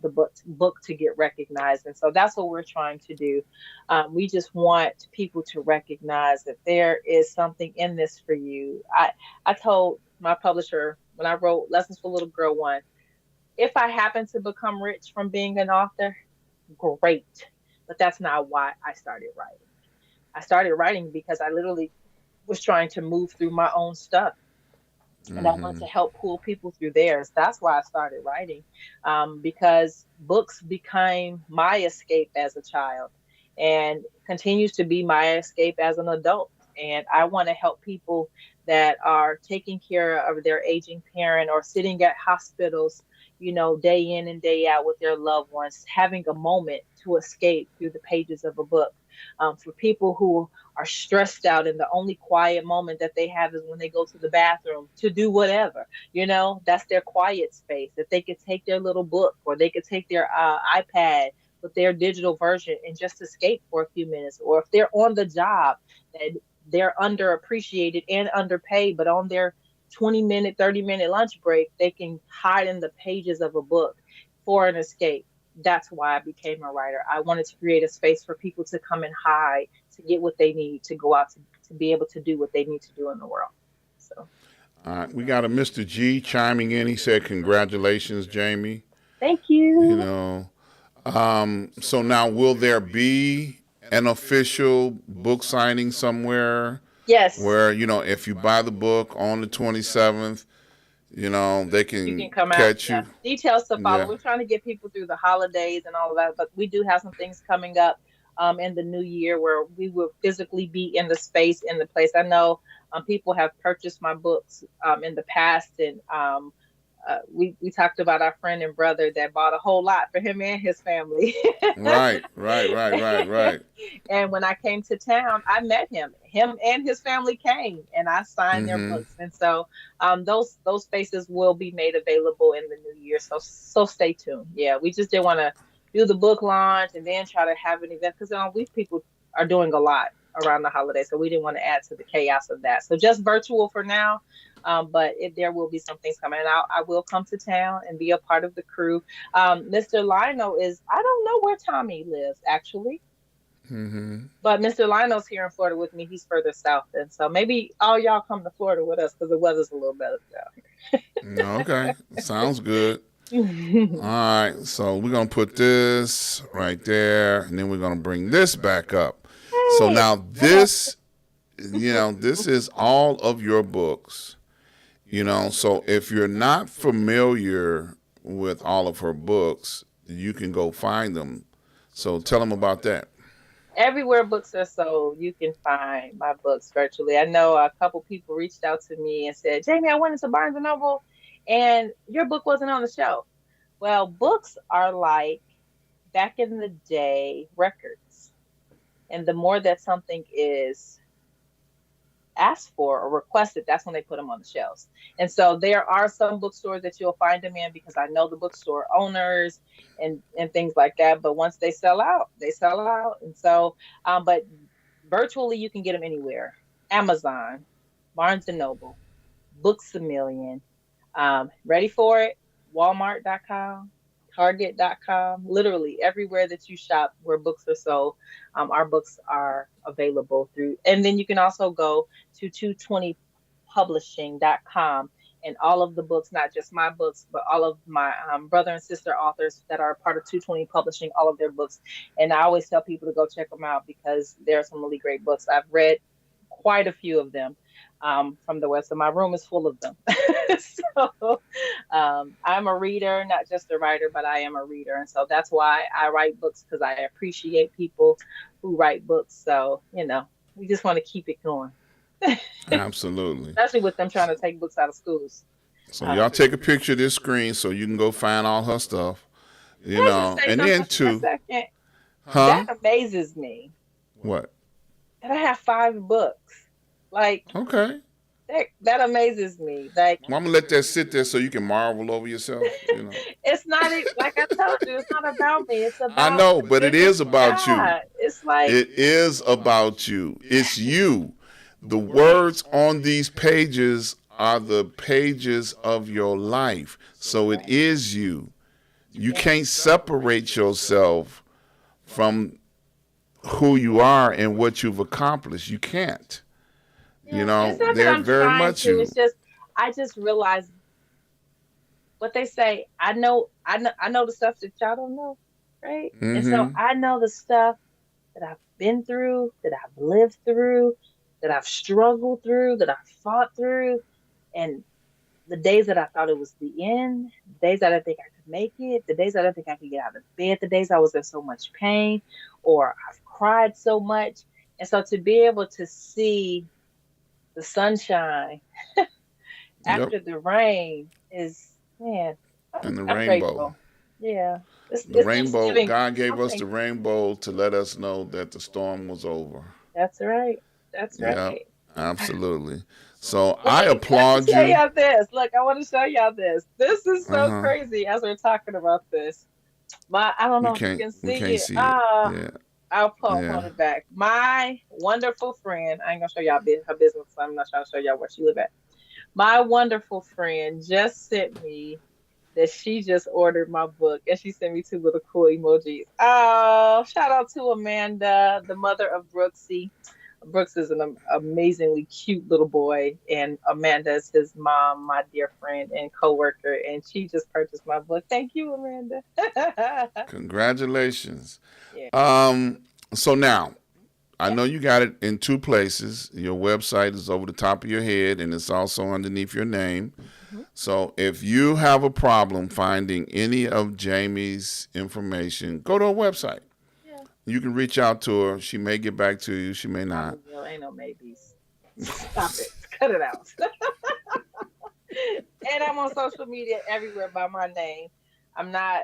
book to get recognized, and so that's what we're trying to do. We just want people to recognize that there is something in this for you. I told my publisher when I wrote Lessons for Little Girl One, if I happen to become rich from being an author, great. But that's not why I started writing. I started writing because I literally was trying to move through my own stuff and I want Mm-hmm. to help pull people through theirs. That's why I started writing, because books became my escape as a child and continues to be my escape as an adult. And I want to help people that are taking care of their aging parent or sitting at hospitals, day in and day out with their loved ones, having a moment to escape through the pages of a book. For people who are stressed out and the only quiet moment that they have is when they go to the bathroom to do whatever, that's their quiet space, that they could take their little book or they could take their iPad with their digital version and just escape for a few minutes. Or if they're on the job, that they're underappreciated and underpaid, but on their 20-minute, 30-minute lunch break, they can hide in the pages of a book for an escape. That's why I became a writer. I wanted to create a space for people to come and hide, to get what they need, to go out to be able to do what they need to do in the world. So All right. We got a Mr. G chiming in. He said, "Congratulations, Jamie." thank You you. know. So now, will there be an official book signing somewhere Yes, where if you buy the book on the 27th, they you can can come out. catch Yeah. you? Details to follow. Yeah. We're trying to get people through the holidays and all of that, but we do have some things coming up. in the new year where we will physically be in the space, in the place. I know people have purchased my books in the past, and we talked about our friend and brother that bought a whole lot for him and his family. Right, right, right, right, right. And when I came to town, I met him. Him and his family came, and I signed their Mm-hmm. books. And so, those spaces will be made available in the new year. So stay tuned. Yeah, we just didn't want to do the book launch and then try to have an event because we people are doing a lot around the holiday, so we didn't want to add to the chaos of that. So just virtual for now. But there will be some things coming. And I will come to town and be a part of the crew. Mr. Lionel is, I don't know where Tommy lives actually, Mm-hmm. but Mr. Lionel's here in Florida with me. He's further south. And so maybe all y'all come to Florida with us because the weather's a little better Okay, sounds good. down All here. right, so we're gonna put this right there, and then we're gonna bring this back up. So Hey, now what else? this, this is all of your books. So if you're not familiar with all of her books, you can go find them. So tell them about that. Everywhere books are sold, you can find my books virtually. I know a couple people reached out to me and said, Jamie, I went into Barnes and Noble and your book wasn't on the shelf. Well, books are like back in the day records. And the more that something is asked for or requested, that's when they put them on the shelves. And so there are some bookstores that you'll find them in because I know the bookstore owners and things like that. But once they sell out, they sell out. And so, but virtually you can get them anywhere. Amazon, Barnes and Noble, Books a Million. Ready for it? Walmart.com, Target.com, literally everywhere that you shop where books are sold, our books are available through. And then you can also go to 220publishing.com and all of the books, not just my books, but all of my brother and sister authors that are part of 220 Publishing, all of their books. And I always tell people to go check them out because there are some really great books. I've read quite a few of them from the West, and my room is full of them. So I'm a reader, not just a writer, but I am a reader. And so that's why I write books because I appreciate people who write books. So, we just want to keep it going, Absolutely. especially with them trying to take books out of schools. So y'all Um, take a picture of this screen so you can go find all her stuff. can I just say And something then for a two, second? That huh? amazes me What? that I have 5 books. Like, Okay. that amazes me. Like, Well, I'm gonna let that sit there so you can marvel over yourself. it's not like I told you, it's not about me. It's I about know, the but it goodness is of about you. God. It's like, It is about you. It's you. The words on these pages are the pages of your life. So it is you. You yeah, can't separate yourself from who you are and what you've accomplished. You can't. yeah. It's not that They're I'm very trying much to. It's you. just I just realized what they say. I know the stuff that y'all don't know, right? And so Mm-hmm. I know the stuff that I've been through, that I've lived through, that I've struggled through, that I've fought through, and the days that I thought it was the end, the days that I didn't think I could make it, the days I didn't think I could get out of bed, the days I was in so much pain, or I've cried so much. And so to be able to see the sunshine Yep. after the rain is, man, I'm, And the I'm rainbow. grateful. Yeah, The it's rainbow, Thanksgiving. God gave I'm us the thankful. rainbow to let us know that the storm was over. That's right. That's Yep, right. absolutely. So I Wait, let me applaud tell you. y'all this. Look, I want to show y'all this. This is Uh so huh. crazy as we're talking about this. I don't know if you can We see can't it. see it. Yeah, I'll yeah. hold it back. My wonderful friend, I ain't gonna show y'all her business. So I'm not trying to show y'all where she live at. My wonderful friend just sent me that she just ordered my book and she sent me two little cool emojis. Oh, shout out to Amanda, the mother of Brooksy. Brooks is an amazingly cute little boy, and Amanda is his mom, my dear friend and coworker, and she just purchased my book. Thank you, Amanda. Congratulations. Yeah, Um. So now I yeah. know you got it in two places. Your website is over the top of your head, and it's also underneath your name. Hmm. So if you have a problem finding any of Jamie's information, go to her website. Yeah. You can reach out to her. She may get back to you. She may Mama not. Gill, ain't no maybes. Stop it. Cut it out. And I'm on social media everywhere by my name. I'm not,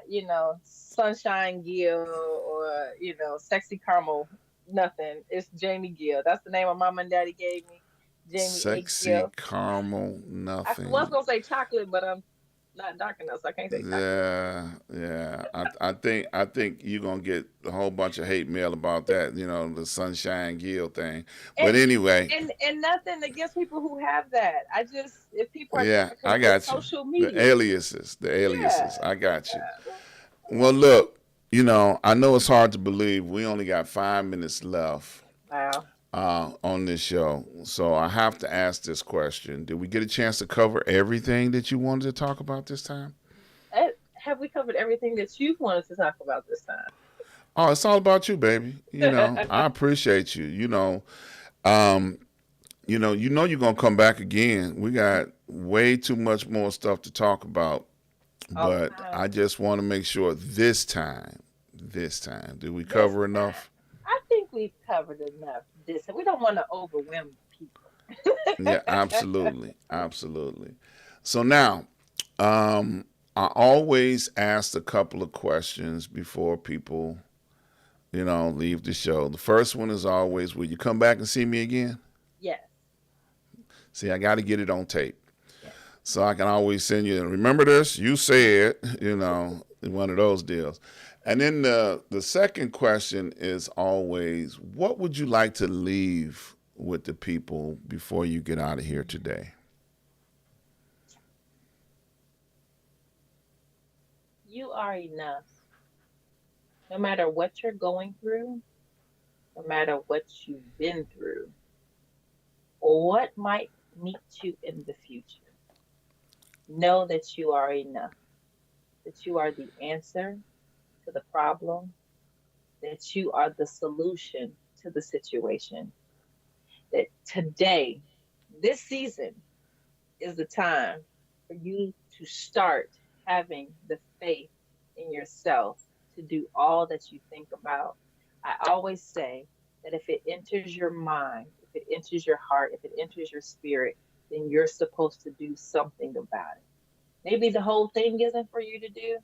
Sunshine Gill or, Sexy Caramel, nothing. It's Jamie Gill. That's the name my mom and daddy gave me. Jamie A. Sexy Gill. caramel, I was nothing. going to say chocolate, but I'm not dark enough, so I can't say chocolate. Yeah, yeah. I think you're gonna get a whole bunch of hate mail about that. The Sunshine Gill thing. But And anyway, and nothing against people who have that. I just, if people are yeah, difficult I with got you. social The media. aliases, the Yeah. aliases. I got you. Yeah. Well, look, I know it's hard to believe we only got 5 minutes left Wow. on this show, so I have to ask this question: did we get a chance to cover everything that you wanted to talk about this time? Have we covered everything that you wanted to talk about this Oh, it's all about you, baby. time? I appreciate you. Um, you're gonna come back again. We got way too much more stuff to talk about, All the but time. I just want to make sure this time, did we This cover time, enough? I think we've covered enough. This, we don't want to overwhelm people. Yeah, absolutely, absolutely. So now, um, I always ask a couple of questions before people, leave the show. The first one is always, will you come back and see me again? Yes. See, I got to get it on tape. Yes. So I can always send you, remember this? You said, one of those deals. And then the second question is always, what would you like to leave with the people before you get out of here today? You are enough. No matter what you're going through, no matter what you've been through, or what might meet you in the future, know that you are enough, that you are the answer to the problem, that you are the solution to the situation. That today, this season, is the time for you to start having the faith in yourself to do all that you think about. I always say that if it enters your mind, if it enters your heart, if it enters your spirit, then you're supposed to do something about it. Maybe the whole thing isn't for you to do,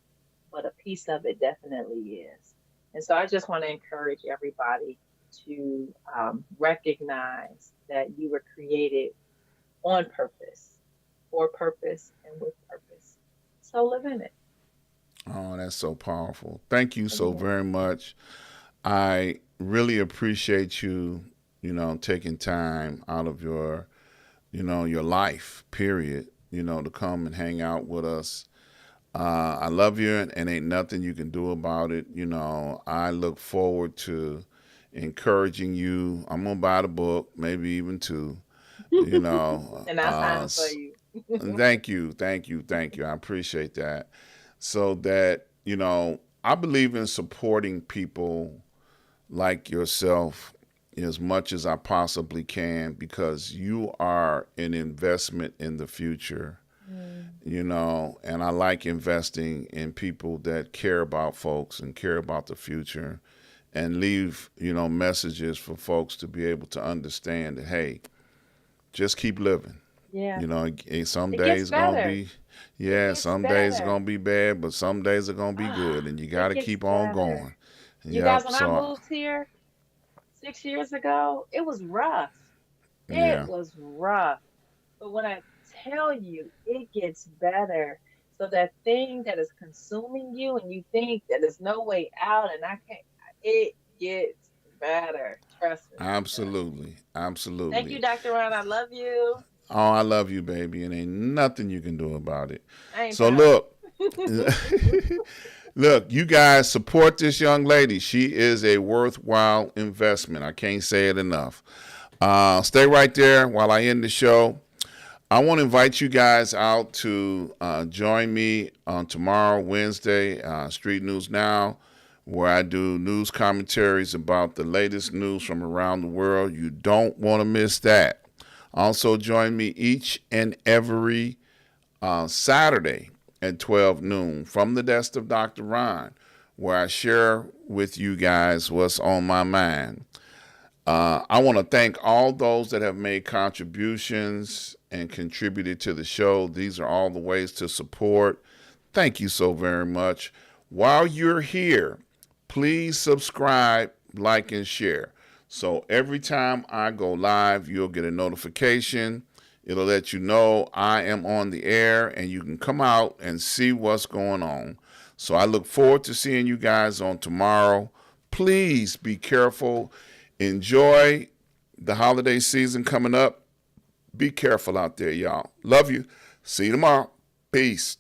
but a piece of it definitely is. And so I just want to encourage everybody to recognize that you were created on purpose, for purpose, and with purpose. So live in it. Oh, that's so powerful. Thank you so Yeah. very much. I really appreciate you, taking time out of your life, period, to come and hang out with us. I love you, and ain't nothing you can do about it. I look forward to encouraging you. I'm gonna buy the book, maybe even two. You know, And I sign it for you. thank you, thank you, thank you. I appreciate that. So that I believe in supporting people like yourself as much as I possibly can because you are an investment in the future, Mm, and I like investing in people that care about folks and care about the future and leave, messages for folks to be able to understand that, hey, just keep living. yeah. Some It gets days gonna better. be, It yeah, gets some days are better. gonna be bad, but some days are gonna be good, and you It gotta gets keep on better. going. You guys, Yep. when I So, moved here 6 years ago, it was rough. It yeah, was rough. But when I tell you, it gets better. So that thing that is consuming you and you think that there's no way out and I can't, it gets better. Trust me, it does. absolutely, Thank you, absolutely. Dr. Ron. I love you. Oh, I love you, baby, and ain't nothing you can do about it. I ain't So trying. look, look, you guys support this young lady. She is a worthwhile investment. I can't say it enough. Stay right there while I end the show. I want to invite you guys out to join me on tomorrow, Wednesday, Street News Now, where I do news commentaries about the latest news from around the world. You don't want to miss that. Also, join me each and every Saturday at 12 noon from the desk of Dr. Ron, where I share with you guys what's on my mind. I want to thank all those that have made contributions and contributed to the show. These are all the ways to support. Thank you so very much. While you're here, please subscribe, like, and share. So every time I go live, you'll get a notification. It'll let you know I am on the air and you can come out and see what's going on. So I look forward to seeing you guys on tomorrow. Please be careful. Enjoy the holiday season coming up. Be careful out there, y'all. Love you. See you tomorrow. Peace.